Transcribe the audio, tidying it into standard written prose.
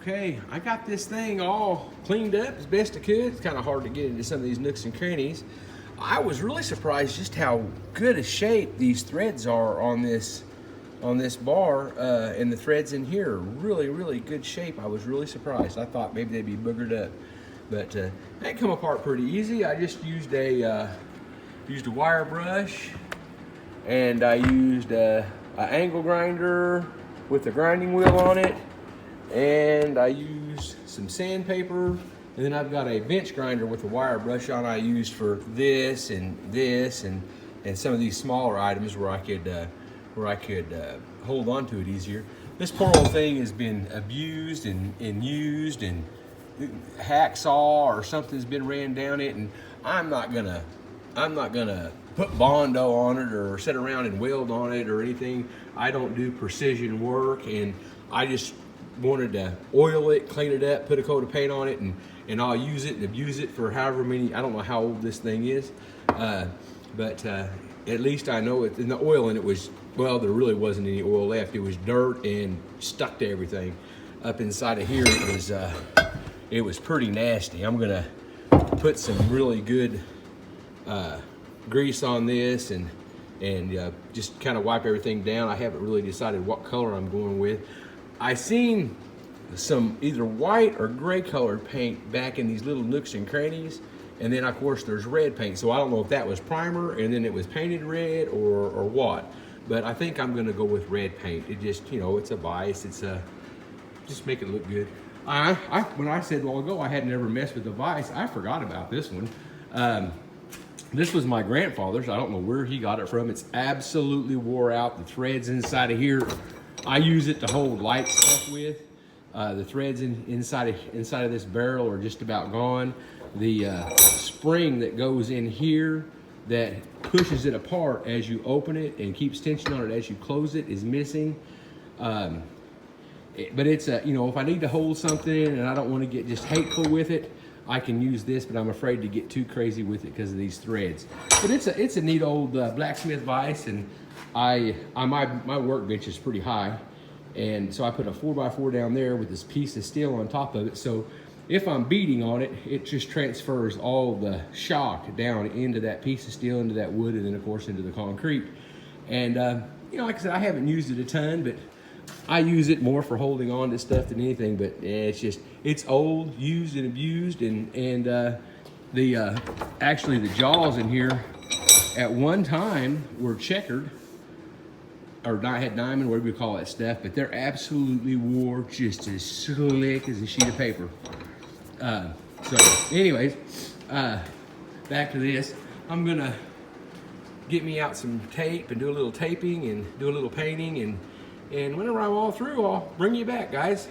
Okay, I got this thing all cleaned up as best I could. It's kind of hard to get into some of these nooks and crannies. I was really surprised just how good a shape these threads are on this bar, and the threads in here are really good shape. I was really surprised. I thought maybe they'd be boogered up, but they come apart pretty easy. I just used a wire brush, and I used an angle grinder with a grinding wheel on it, and I used some sandpaper, and then I've got a bench grinder with a wire brush on I used for this and some of these smaller items where I could hold on to it easier. This poor old thing has been abused and used, and hacksaw or something's been ran down it, and I'm not gonna put Bondo on it or sit around and weld on it or anything. I don't do precision work, and I just wanted to oil it, clean it up, put a coat of paint on it, and I'll use it and abuse it for however many, I don't know how old this thing is, but at least I know it. And the oil in it was, well, there really wasn't any oil left. It was dirt and stuck to everything. Up inside of here, it was pretty nasty. I'm gonna put some really good grease on this and just kind of wipe everything down. I haven't really decided what color I'm going with. I seen some either white or gray colored paint back in these little nooks and crannies, and then of course there's red paint. So I don't know if that was primer and then it was painted red or what, but I think I'm gonna go with red paint. It just, you know, it's a vice. It's just make it look good. When I said a while ago I had never messed with the vice, I forgot about this one. This was my grandfather's. I don't know where he got it from. It's absolutely wore out. The threads inside of here, I use it to hold light stuff with. The threads inside of this barrel are just about gone. The spring that goes in here that pushes it apart as you open it and keeps tension on it as you close it is missing. But it's you know, if I need to hold something and I don't want to get just hateful with it, I can use this, but I'm afraid to get too crazy with it because of these threads. But it's a neat old blacksmith vise, and my workbench is pretty high, and so I put a 4x4 down there with this piece of steel on top of it. So if I'm beating on it, it just transfers all the shock down into that piece of steel, into that wood, and then of course into the concrete. And you know, like I said, I haven't used it a ton, but I use it more for holding on to stuff than anything. But it's old, used and abused, and actually the jaws in here at one time were checkered, or not, had diamond, whatever you call that stuff, but they're absolutely wore just as slick as a sheet of paper. So anyways, back to this. I'm gonna get me out some tape and do a little taping and do a little painting, and whenever I'm all through, I'll bring you back, guys.